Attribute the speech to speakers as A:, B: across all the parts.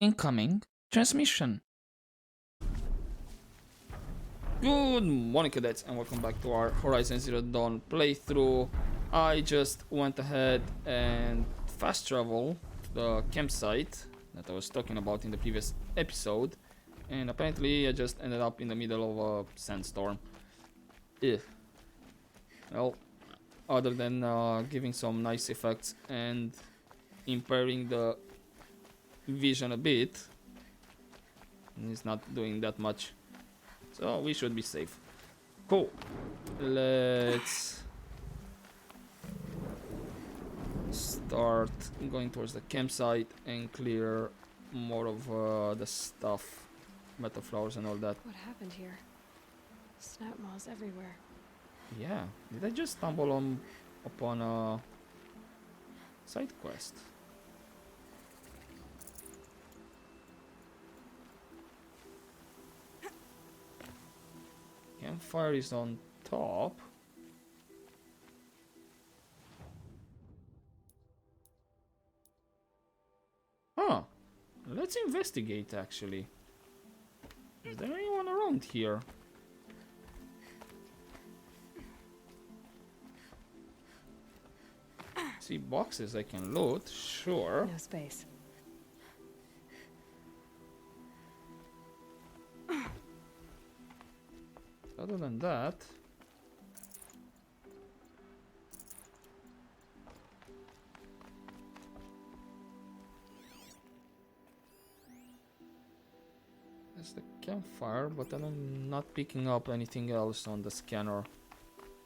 A: Incoming transmission. Good morning, cadets, and welcome back to our Horizon Zero Dawn playthrough. I just went ahead and fast travel to the campsite that I was talking about in the previous episode, and apparently I just ended up in the middle of a sandstorm. Ugh. Well, other than giving some nice effects and impairing the vision a bit, it's not doing that much, so we should be safe. Cool. Let's start going towards the campsite and clear more of the stuff, metal flowers and all that.
B: What happened here? Snap moths everywhere.
A: Yeah, did I just stumble upon a side quest? Campfire is on top. Huh. Let's investigate actually. Is there anyone around here? See boxes I can loot, sure.
B: No space.
A: Other than that, there's the campfire, but I'm not picking up anything else on the scanner.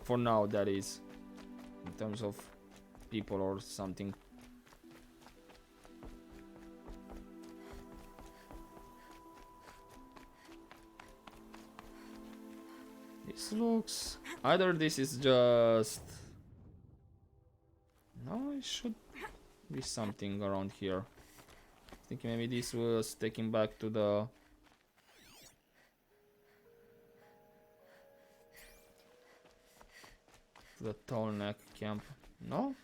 A: For now, that is. In terms of people or something. This looks... Either this is just... No, it should be something around here. I think maybe this was taken back to the tall neck camp. No?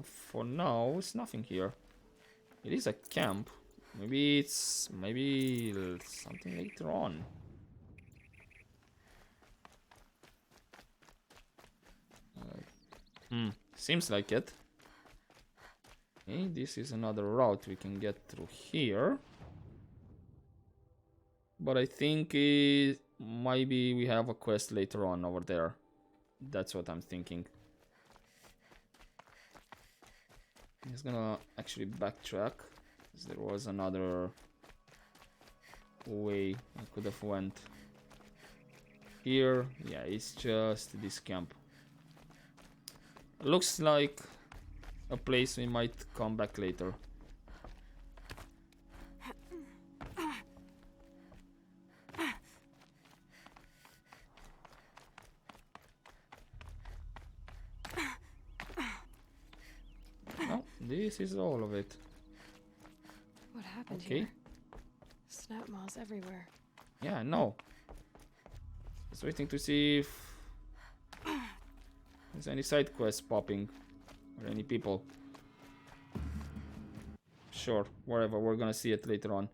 A: For now, it's nothing here. It is a camp. Maybe it's something later on. Seems like it. Okay, this is another route we can get through here. But I think maybe we have a quest later on over there. That's what I'm thinking. I'm just gonna actually backtrack, because there was another way I could have went. Here, yeah, it's just this camp. Looks like a place we might come back later. No, this is all of it.
B: What happened
A: Okay.
B: here? Snap moths everywhere.
A: Yeah, no. Just waiting to see if there's any side quests popping or any people. Sure, wherever, we're gonna see it later on.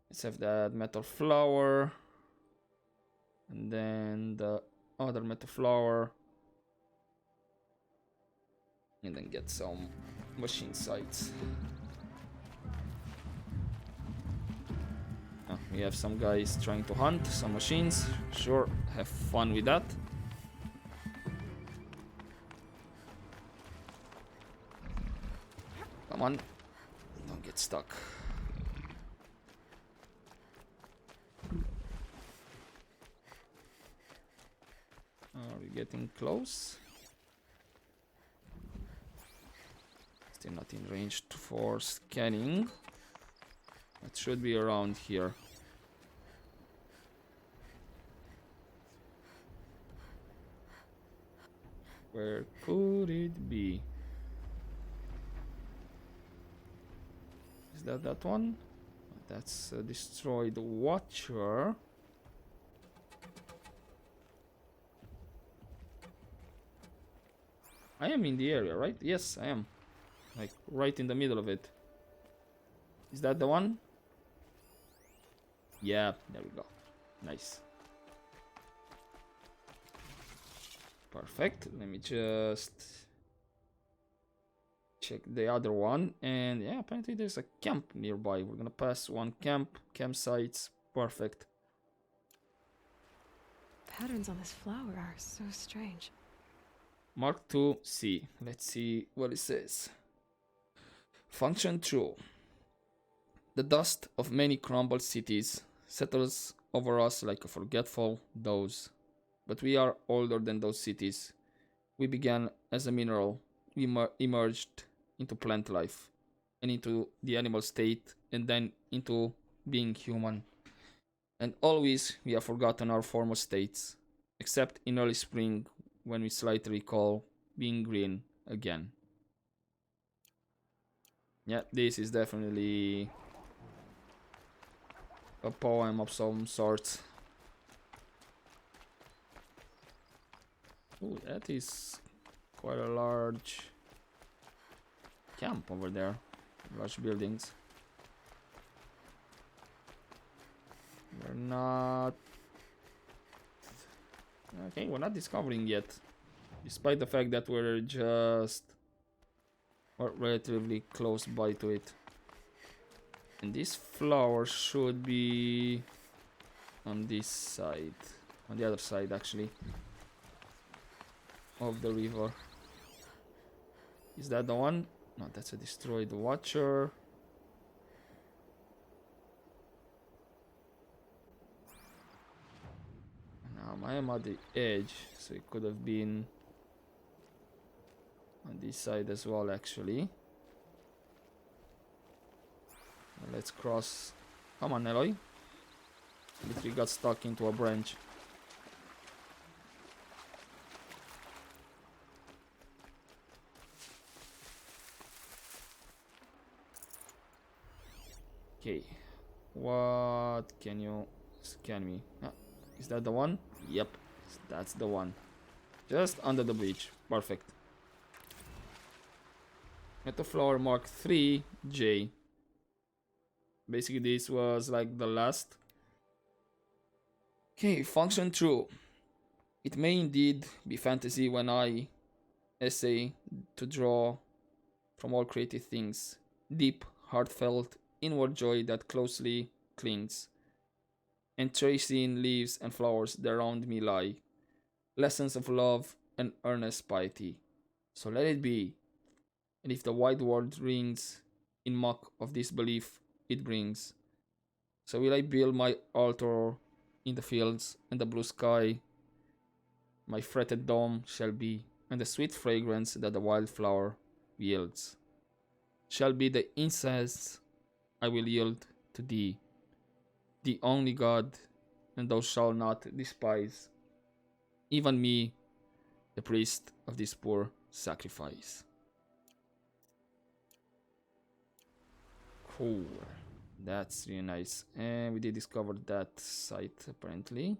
A: Let's have that metal flower. And then the other metal flower. And then get some machine sights. We have some guys trying to hunt some machines. Sure, have fun with that. Come on, don't get stuck. Are we getting close? Still not in range for scanning. It should be around here. Where could it be? Is that one? That's a destroyed watcher. I am in the area, right? Yes, I am. Like right in the middle of it. Is that the one? Yeah, there we go. Nice. Perfect. Let me just check the other one. And yeah, apparently there's a camp nearby. We're gonna pass one campsites. Perfect.
B: Patterns on this flower are so strange.
A: Mark 2C. Let's see what it says. Function true. The dust of many crumbled cities settles over us like a forgetful doze. But we are older than those cities. We began as a mineral. We emerged into plant life, and into the animal state, and then into being human. And always we have forgotten our former states, except in early spring when we slightly recall being green again. Yeah, this is definitely a poem of some sort. Ooh, that is quite a large camp over there. Large buildings. We're not... Okay, we're not discovering yet. Despite the fact that we're just... or relatively close by to it. And this flower should be... on this side. On the other side, actually. Of the river. Is that the one? No, that's a destroyed watcher. Now I am at the edge, so it could have been on this side as well, actually. Let's cross. Come on, Eloy. Literally got stuck into a branch. Okay, what can you scan me? Ah, is that the one? Yep, that's the one. Just under the bridge. Perfect. Metaflower Mark 3J. Basically, this was like the last. Okay, function true. It may indeed be fantasy when I essay to draw from all creative things deep, heartfelt, inward joy that closely clings, and tracing leaves and flowers that around me lie, lessons of love and earnest piety. So let it be, and if the wide world rings in mock of this belief it brings, so will I build my altar in the fields and the blue sky, my fretted dome shall be, and the sweet fragrance that the wildflower yields shall be the incense I will yield to thee, the only God, and thou shalt not despise even me, the priest of this poor sacrifice. Cool. That's really nice. And we did discover that site apparently.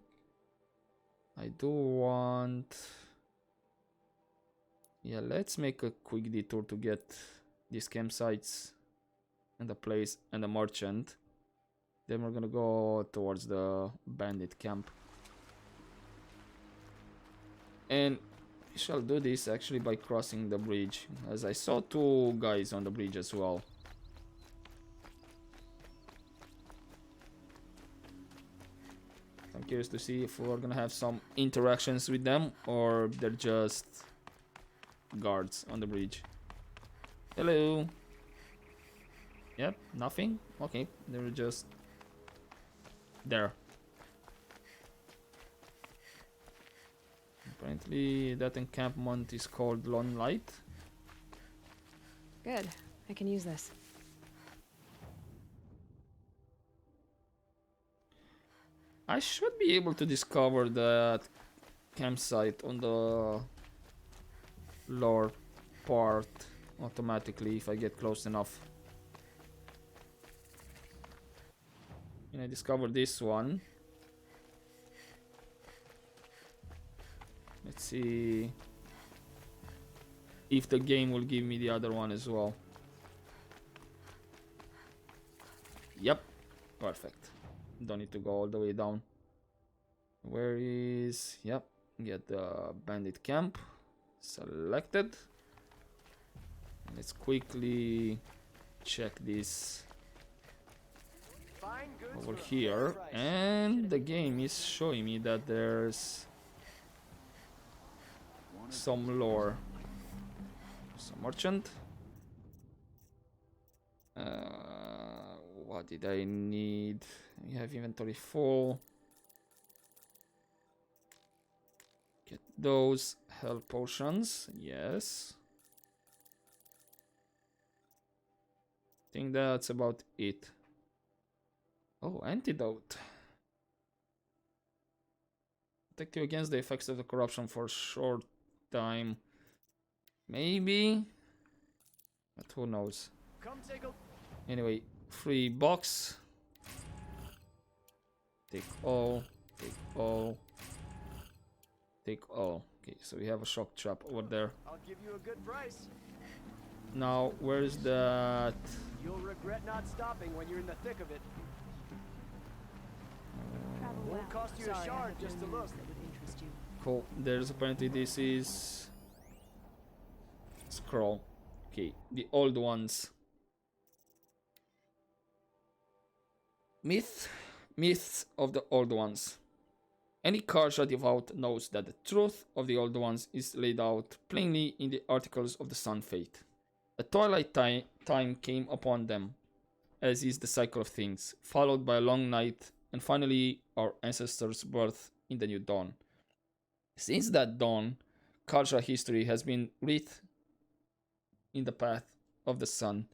A: I do want... Yeah, let's make a quick detour to get these campsites and the place and the merchant. Then we're gonna go towards the bandit camp. And we shall do this actually by crossing the bridge, as I saw two guys on the bridge as well. I'm curious to see if we're gonna have some interactions with them or they're just guards on the bridge. Hello. Yep, nothing. Okay, they were just there. Apparently that encampment is called Lone Light.
B: Good. I can use this.
A: I should be able to discover that campsite on the lower part automatically if I get close enough. And I discovered this one. Let's see if the game will give me the other one as well. Yep, perfect. Don't need to go all the way down. Where is... Yep, get the bandit camp selected. Let's quickly check this over here, and the game is showing me that there's some lore. Some merchant. What did I need? We have inventory full. Get those health potions. Yes. I think that's about it. Oh, antidote. Protect you against the effects of the corruption for a short time. Maybe. But who knows. Anyway, free box. Take all. Take all. Take all. Okay, so we have a shock trap over there.
C: I'll give you a good price.
A: Now, where's that?
C: You'll regret not stopping when you're in the thick of it.
B: Travel
C: Won't cost you a shard just to look.
B: That would interest you.
A: Cool. There's apparently this is scroll. Okay, the old ones. Myths of the old ones. Any Karja devout knows that the truth of the old ones is laid out plainly in the articles of the Sun Fate. A twilight time came upon them, as is the cycle of things, followed by a long night, and finally our ancestors' birth in the new dawn. Since that dawn, Karja history has been written in the path of the sun,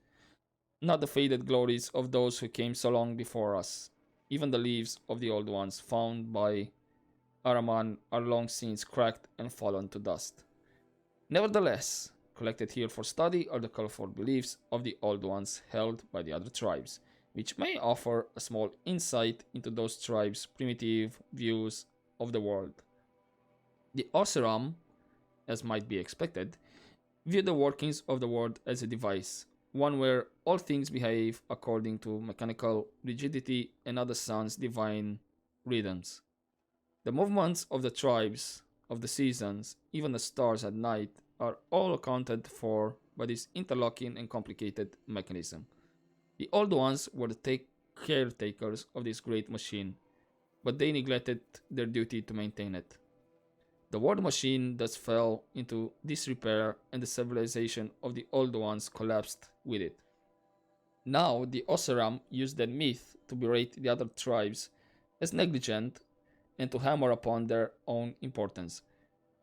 A: not the faded glories of those who came so long before us. Even the leaves of the old ones found by Araman are long since cracked and fallen to dust. Nevertheless, collected here for study are the colorful beliefs of the old ones held by the other tribes, which may offer a small insight into those tribes' primitive views of the world. The Oseram, as might be expected, view the workings of the world as a device, one where all things behave according to mechanical rigidity and other sounds divine rhythms. The movements of the tribes, of the seasons, even the stars at night, are all accounted for by this interlocking and complicated mechanism. The old ones were the caretakers of this great machine, but they neglected their duty to maintain it. The world machine thus fell into disrepair, and the civilization of the old ones collapsed with it. Now, the Oseram used that myth to berate the other tribes as negligent and to hammer upon their own importance.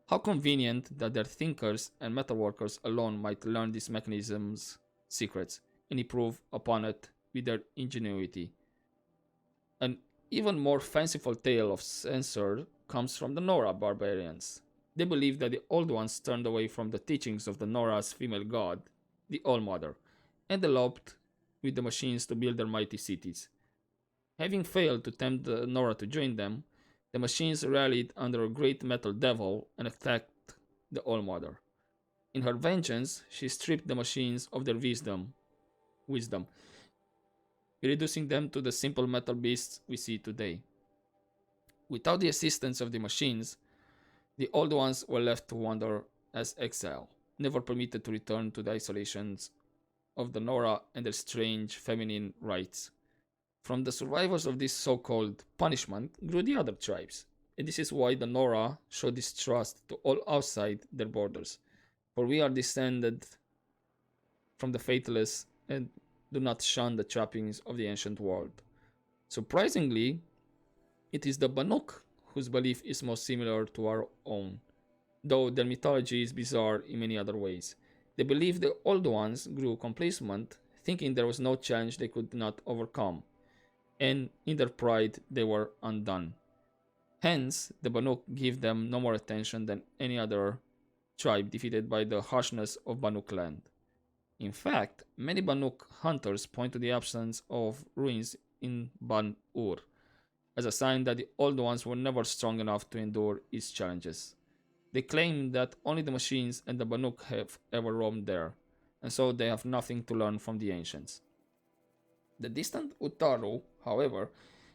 A: How convenient that their thinkers and metalworkers alone might learn this mechanism's secrets and improve upon it with their ingenuity. An even more fanciful tale of censor comes from the Nora barbarians. They believe that the old ones turned away from the teachings of the Nora's female god, the All-Mother, and eloped with the machines to build their mighty cities. Having failed to tempt the Nora to join them, the machines rallied under a great metal devil and attacked the All-Mother. In her vengeance, she stripped the machines of their wisdom, reducing them to the simple metal beasts we see today. Without the assistance of the machines, the old ones were left to wander as exile, never permitted to return to the isolations of the Nora and their strange feminine rites. From the survivors of this so-called punishment grew the other tribes, and this is why the Nora show distrust to all outside their borders, for we are descended from the faithless and do not shun the trappings of the ancient world. Surprisingly, it is the Banuk whose belief is most similar to our own, though their mythology is bizarre in many other ways. They believe the old ones grew complacent, thinking there was no challenge they could not overcome, and in their pride they were undone. Hence, the Banuk give them no more attention than any other tribe defeated by the harshness of Banuk land. In fact, many Banuk hunters point to the absence of ruins in Ban-Ur as a sign that the old ones were never strong enough to endure its challenges. They claim that only the machines and the Banuk have ever roamed there, and so they have nothing to learn from the ancients. The distant Utaru, however,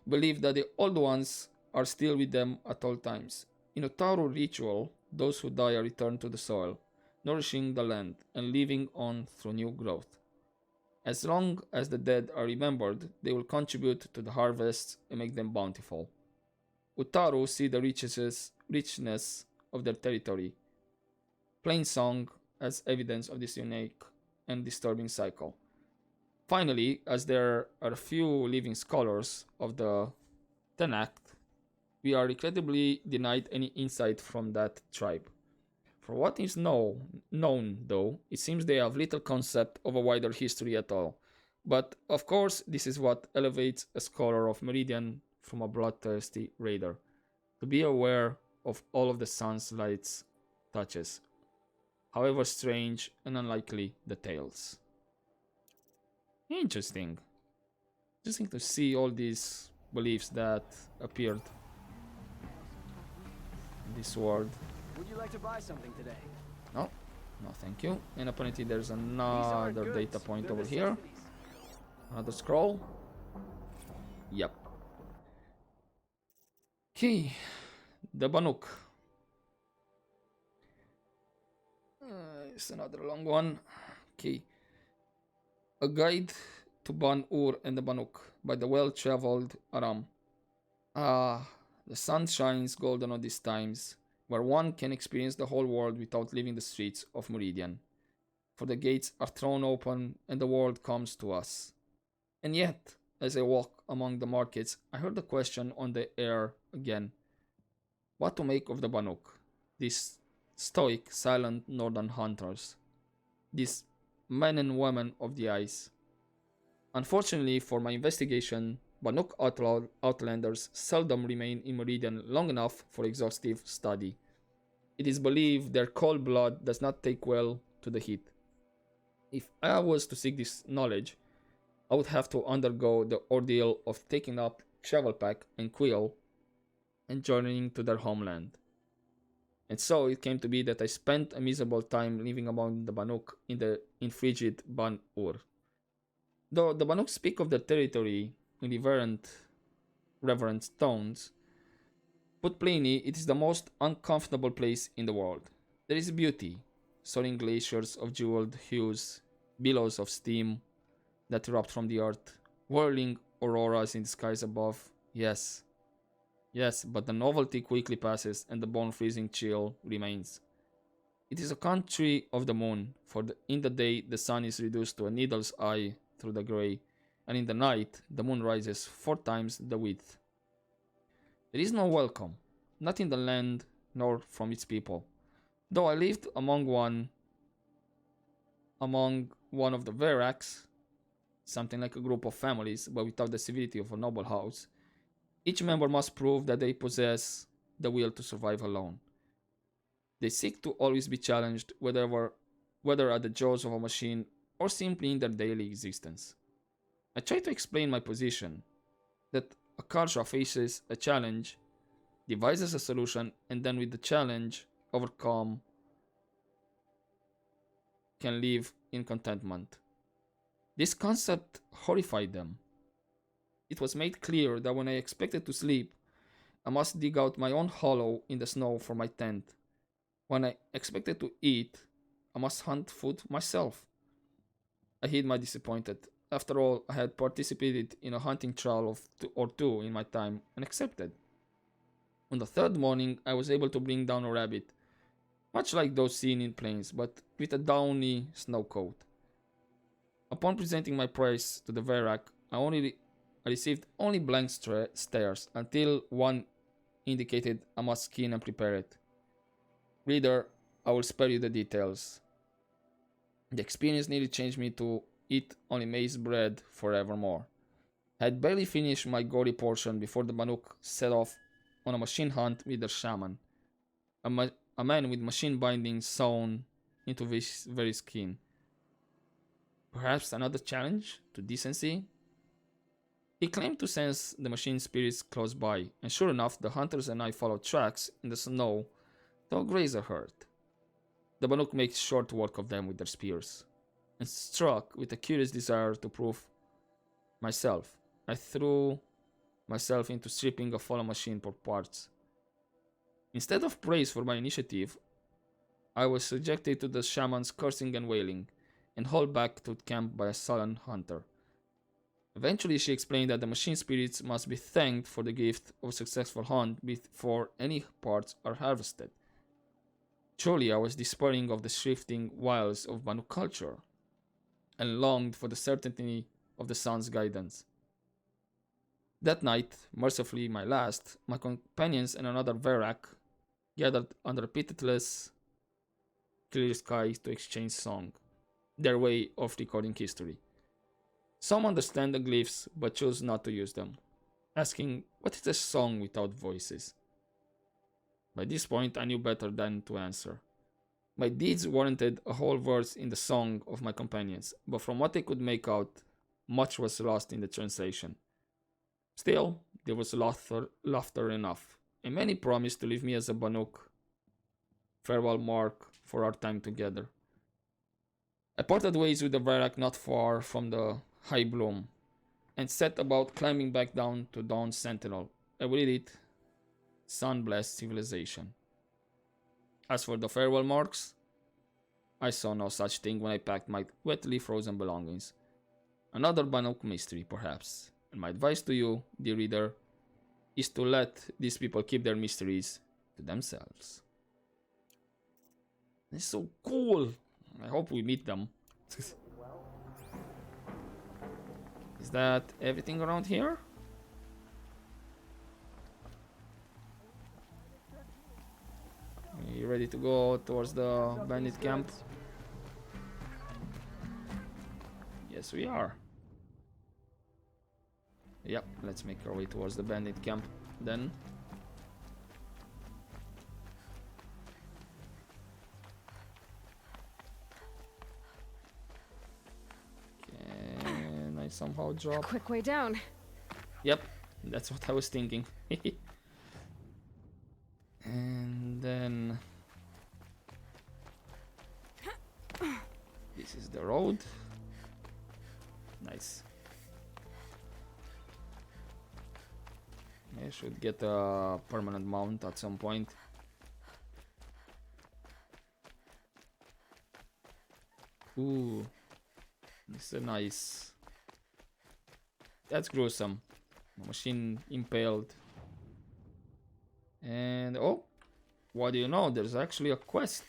A: believe that the Old Ones are still with them at all times. In Utaru ritual, those who die are returned to the soil, nourishing the land and living on through new growth. As long as the dead are remembered, they will contribute to the harvests and make them bountiful. Utaru see the richness of their territory, Plainsong as evidence of this unique and disturbing cycle. Finally, as there are few living scholars of the Tanakh, we are regrettably denied any insight from that tribe. For what is known, though, it seems they have little concept of a wider history at all. But, of course, this is what elevates a scholar of Meridian from a bloodthirsty raider. To be aware of all of the sun's lights touches, however strange and unlikely the tales. Interesting. Interesting to see all these beliefs that appeared in this world.
C: Would you like to buy something today?
A: No, no thank you. And apparently there's
C: These aren't
A: another
C: goods,
A: data point
C: they're
A: over here.
C: necessities.
A: Another scroll. Yep. Okay. The Banuk. It's another long one. Okay. A guide to Ban-Ur and the Banuk by the well-traveled Aram. Ah, the sun shines golden on these times, where one can experience the whole world without leaving the streets of Meridian. For the gates are thrown open and the world comes to us. And yet, as I walk among the markets, I heard the question on the air again. What to make of the Banuk? These stoic, silent northern hunters. These men and women of the ice. Unfortunately for my investigation, Banuk outlanders seldom remain in Meridian long enough for exhaustive study. It is believed their cold blood does not take well to the heat. If I was to seek this knowledge, I would have to undergo the ordeal of taking up travel pack and quill and journeying to their homeland. And so it came to be that I spent a miserable time living among the Banuk in frigid Ban-Ur. Though the Banuk speak of their territory in reverent tones, put plainly, it is the most uncomfortable place in the world. There is beauty, soaring glaciers of jeweled hues, billows of steam that erupt from the earth, whirling auroras in the skies above. Yes, but the novelty quickly passes and the bone-freezing chill remains. It is a country of the moon, for in the day the sun is reduced to a needle's eye through the grey, and in the night the moon rises 4 times the width. There is no welcome, not in the land nor from its people. Though I lived among one of the Veraks, something like a group of families, but without the civility of a noble house, each member must prove that they possess the will to survive alone. They seek to always be challenged, whether at the jaws of a machine or simply in their daily existence. I try to explain my position, that a Karsha faces a challenge, devises a solution, and then with the challenge overcome can live in contentment. This concept horrified them. It was made clear that when I expected to sleep, I must dig out my own hollow in the snow for my tent. When I expected to eat, I must hunt food myself. I hid my disappointment. After all, I had participated in a hunting trial of two in my time and accepted. On the 3rd morning, I was able to bring down a rabbit, much like those seen in plains, but with a downy snow coat. Upon presenting my prize to the Verak, I received only blank stares until one indicated I must skin and prepare it. Reader, I will spare you the details. The experience nearly changed me to eat only maize bread forevermore. I had barely finished my gory portion before the Banuk set off on a machine hunt with their shaman, a man with machine bindings sewn into his very skin. Perhaps another challenge to decency? He claimed to sense the machine spirits close by, and sure enough, the hunters and I followed tracks in the snow to a grazer herd. The Banuk makes short work of them with their spears, and struck with a curious desire to prove myself. I threw myself into stripping a fallen machine for parts. Instead of praise for my initiative, I was subjected to the shaman's cursing and wailing, and hauled back to camp by a sullen hunter. Eventually, she explained that the machine spirits must be thanked for the gift of a successful hunt before any parts are harvested. Truly, I was despairing of the shifting wilds of Banu culture, and longed for the certainty of the sun's guidance. That night, mercifully my last, my companions and another Verak gathered under a pitiless clear sky to exchange song, their way of recording history. Some understand the glyphs but choose not to use them, asking, what is a song without voices? By this point, I knew better than to answer. My deeds warranted a whole verse in the song of my companions, but from what I could make out, much was lost in the translation. Still, there was laughter enough, and many promised to leave me as a Banuk farewell mark for our time together. I parted ways with the Varak not far from the High Bloom, and set about climbing back down to Dawn's Sentinel, a with it sun-blessed civilization. As for the farewell marks, I saw no such thing when I packed my wetly frozen belongings. Another Banuk mystery, perhaps, and my advice to you, dear reader, is to let these people keep their mysteries to themselves. It's so cool. I hope we meet them. Is that everything around here? Are you ready to go towards the bandit camp? Yes, we are. Yep, let's make our way towards the bandit camp then. Can I somehow drop?
B: Quick way down.
A: Yep, that's what I was thinking. And then this is the road. Nice. I should get a permanent mount at some point. Ooh, this is nice. That's gruesome. A machine impaled. And oh, what do you know? There's actually a quest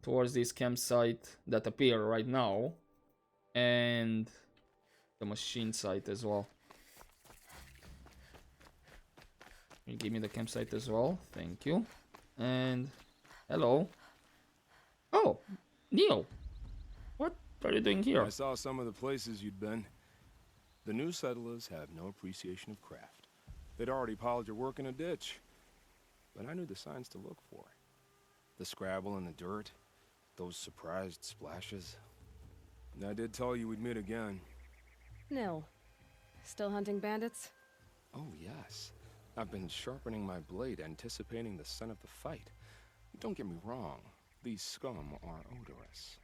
A: towards this campsite that appear right now, and the machine site as well. You give me the campsite as well, thank you. And hello. Oh, Neil, what are you doing here?
D: I saw some of the places you'd been. The new settlers have no appreciation of craft. They'd already piled your work in a ditch. But I knew the signs to look for. The scrabble in the dirt, those surprised splashes. And I did tell you we'd meet again.
B: Nil. Still hunting bandits?
D: Oh, yes. I've been sharpening my blade, anticipating the scent of the fight. Don't get me wrong, these scum are odorous.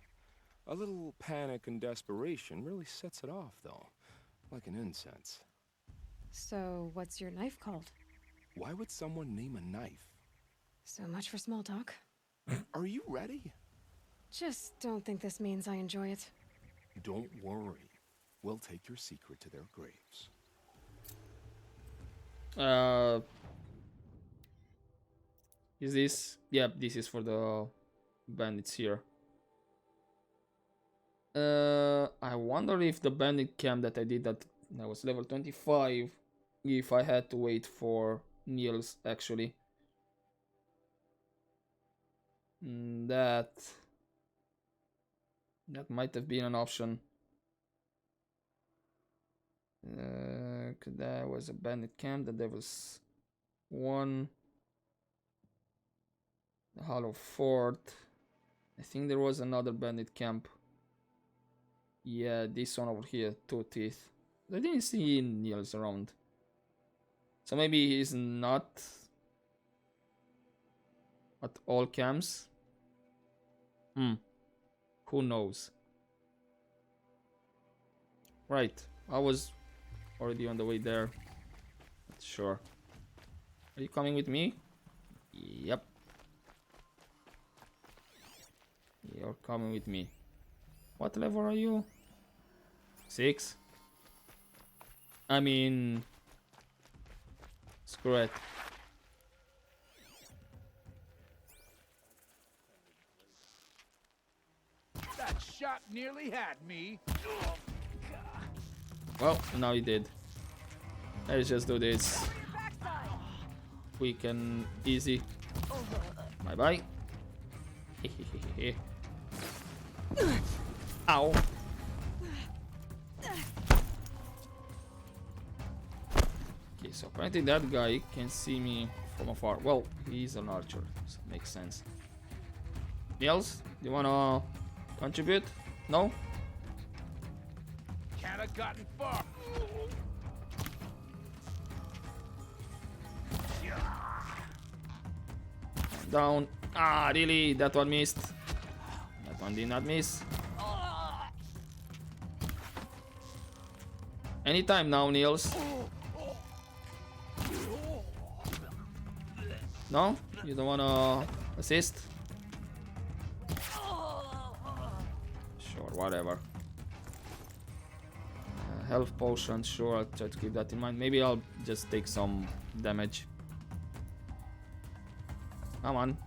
D: A little panic and desperation really sets it off, though, like an incense.
B: So, what's your knife called?
D: Why would someone name a knife?
B: So much for small talk.
D: Are you ready?
B: Just don't think this means I enjoy it.
D: Don't worry. We'll take your secret to their graves.
A: Is this? Yep, this is for the bandits here. I wonder if the bandit camp that I did that was level 25, if I had to wait for Niels actually. That might have been an option. There was a bandit camp, that there was one. The Hollow Fort. I think there was another bandit camp. Yeah, this one over here, Two Teeth. I didn't see Niels around. So maybe he's not at all camps. Who knows? Right. I was already on the way there. Not sure. Are you coming with me? Yep. You're coming with me. What level are you? 6? I mean... Screw it.
E: That shot nearly had me.
A: Well, now you did. Let's just do this. Quick and easy. Bye bye. Ow. Okay, so apparently that guy can see me from afar. Well, he's an archer, so it makes sense. Niels, do you wanna contribute? No?
E: Can't have gotten far.
A: Down. Ah, really? That one missed. That one did not miss. Anytime now, Niels. No? You don't wanna assist? Sure, whatever. Health potion, sure, I'll try to keep that in mind. Maybe I'll just take some damage. Come on.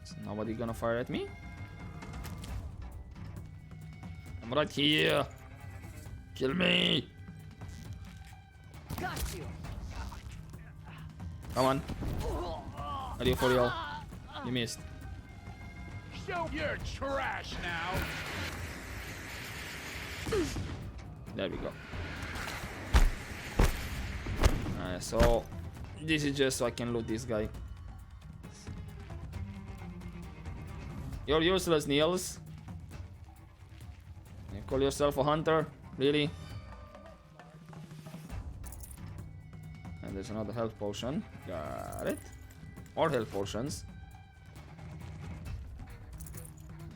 A: Is nobody gonna fire at me? I'm right here. Kill me.
B: Got you.
A: Come on. Are you for real? You missed.
E: Show you're trash now.
A: There we go. So this is just so I can loot this guy. You're useless, Niels. You call yourself a hunter? Really? And there's another health potion. Got it. More health potions.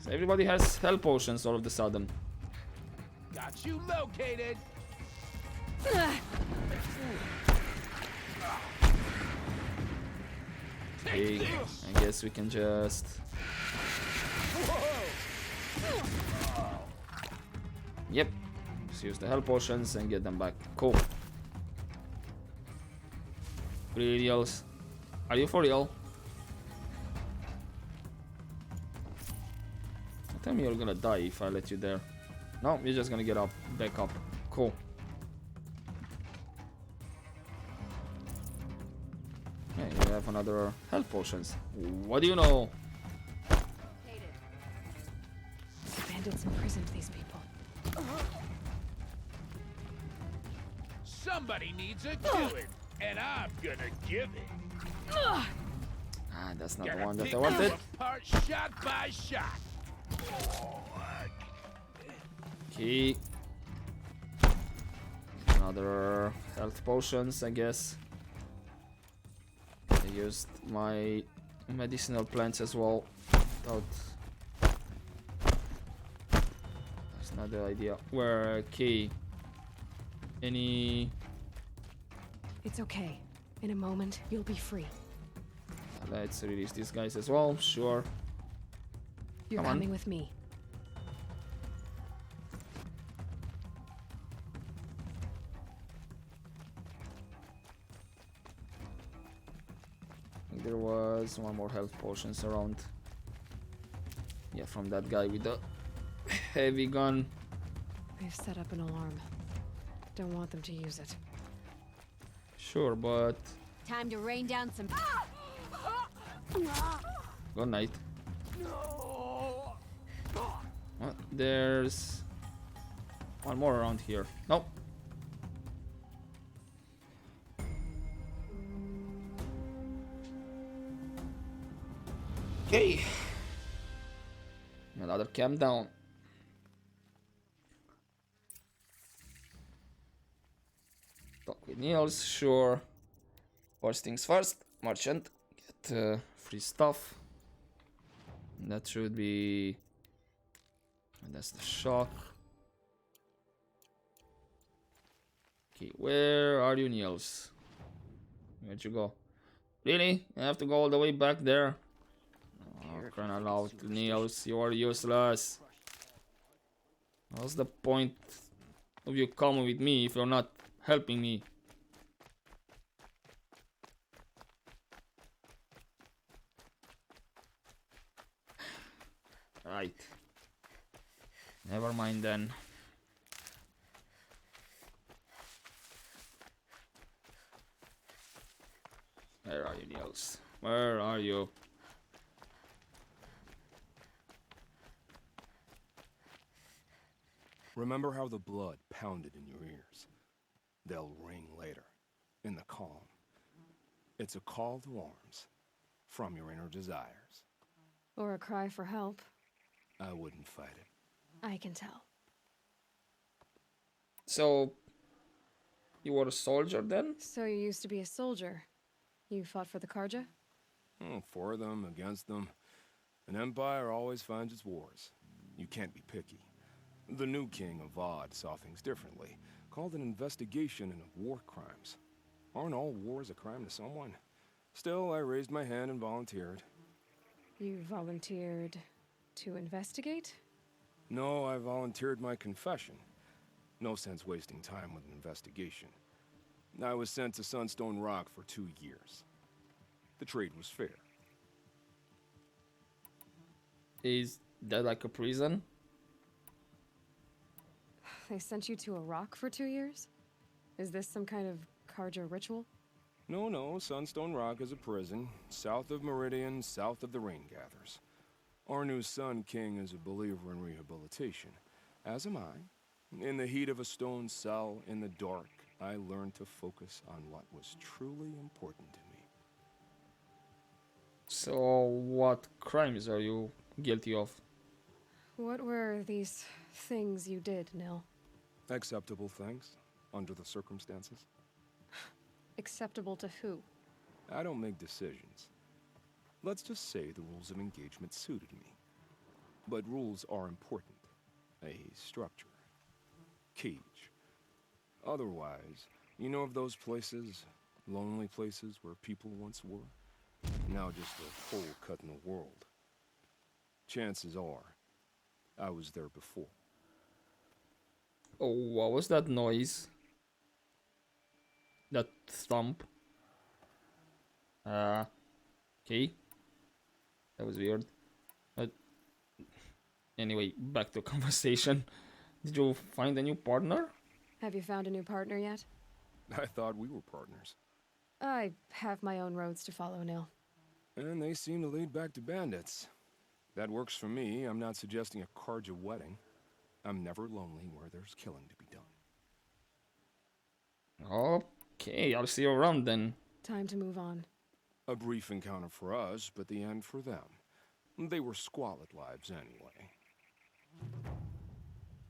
A: So everybody has health potions all of a sudden.
E: Got you located.
A: Okay, I guess we can just... Yep. Just use the health potions and get them back. Cool. Reals. Are you for real? Tell me you're gonna die if I let you there. No, you're just gonna get up, back up. Cool. Yeah, you have another health potions. What do you know?
B: Bandits imprisoned these people.
E: Somebody needs a killing, and I'm gonna give it.
A: Ah, that's not the
E: Gonna
A: one that
E: pick
A: I
E: you
A: wanted.
E: apart shot by shot.
A: Okay. Another health potions, I guess. I used my medicinal plants as well. Without... That's not the idea. Where, okay. Any...
B: It's okay. In a moment, you'll be free.
A: Let's release these guys as well, sure.
B: You're
A: Come on.
B: coming with me.
A: I think there was one more health potions around. Yeah, from that guy with the heavy gun.
B: They've set up an alarm. Don't want them to use it.
A: Sure, but
F: Time to rain down some.
A: good night. Well, there's one more around here. Nope. Okay. Another camp down. Talk with Niels, sure. First things first, merchant. Get free stuff. That should be... And that's the shock. Okay, where are you, Niels? Where'd you go? Really? I have to go all the way back there? Oh, crying out loud, Niels, you are useless. What's the point of you coming with me if you're not helping me? Right. Never mind then. Where are you, Niels? Where are you?
D: Remember how the blood pounded in your ears? They'll ring later, in the calm. It's a call to arms, from your inner desires.
B: Or a cry for help.
D: I wouldn't fight it.
B: I can tell.
A: So, you were a soldier then?
B: So you used to be a soldier. You fought for the Karja?
D: Oh, for them, against them. An empire always finds its wars. You can't be picky. The new king of Vod saw things differently. Called an investigation into war crimes. Aren't all wars a crime to someone? Still, I raised my hand and volunteered.
B: You volunteered to investigate?
D: No, I volunteered my confession. No sense wasting time with an investigation. I was sent to Sunstone Rock for 2 years. The trade was fair.
A: Is that like a prison?
B: They sent you to a rock for 2 years? Is this some kind of Karja ritual?
D: No, Sunstone Rock is a prison, south of Meridian, south of the Rain Gathers. Our new Sun King is a believer in rehabilitation, as am I. In the heat of a stone cell, in the dark, I learned to focus on what was truly important to me.
A: So, what crimes are you guilty of?
B: What were these things you did, Nil?
D: Acceptable things, under the circumstances.
B: Acceptable to who?
D: I don't make decisions. Let's just say the rules of engagement suited me. But rules are important. A structure. Cage. Otherwise, you know of those places, lonely places where people once were? Now just a hole cut in the world. Chances are, I was there before.
A: Oh, what was that noise? That thump? Okay. That was weird. But anyway, back to conversation. Did you find a new partner?
B: Have you found a new partner yet?
D: I thought we were partners.
B: I have my own roads to follow, Nil.
D: And they seem to lead back to bandits. That works for me. I'm not suggesting a Karja wedding. I'm never lonely where there's killing to be done.
A: Okay, I'll see you around then.
B: Time to move on.
D: A brief encounter for us, but the end for them. They were squalid lives anyway.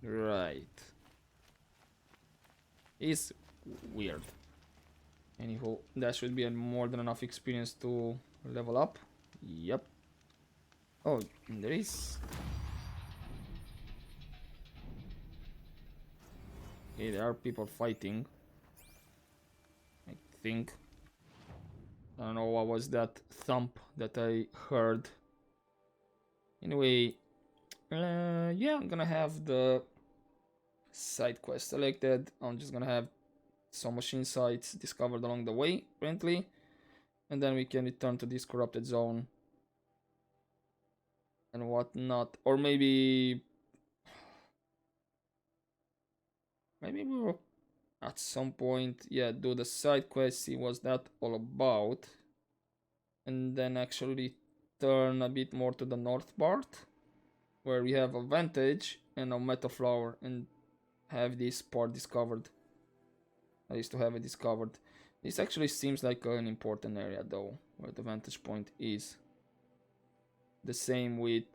A: Right. It's weird. Anywho, that should be more than enough experience to level up. Yep. Oh, there is. Okay, there are people fighting. I think. I don't know what was that thump that I heard. Anyway, yeah, I'm gonna have the side quest selected. I'm just gonna have some machine sites discovered along the way, apparently, and then we can return to this corrupted zone and whatnot. Or maybe we will at some point, yeah, do the side quest, see what's that all about, and then actually turn a bit more to the north part where we have a vantage and a meta flower and have this part discovered. I used to have it discovered. This actually seems like an important area though, where the vantage point is. The same with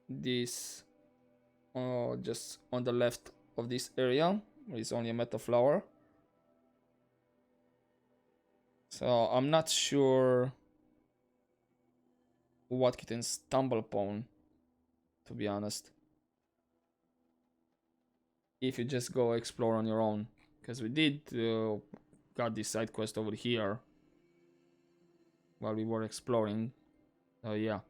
A: this, just on the left of this area, where it's only a meta flower. So I'm not sure what you can stumble upon, to be honest, if you just go explore on your own. because we did got this side quest over here while we were exploring. So yeah.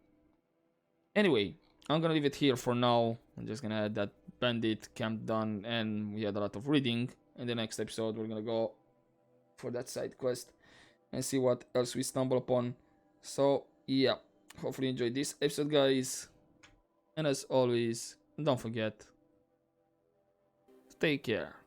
A: Anyway, I'm gonna leave it here for now. I'm just gonna add that bandit camp done, and we had a lot of reading. In the next episode, we're gonna go for that side quest and see what else we stumble upon. So yeah, hopefully you enjoyed this episode, guys. And as always, don't forget to take care.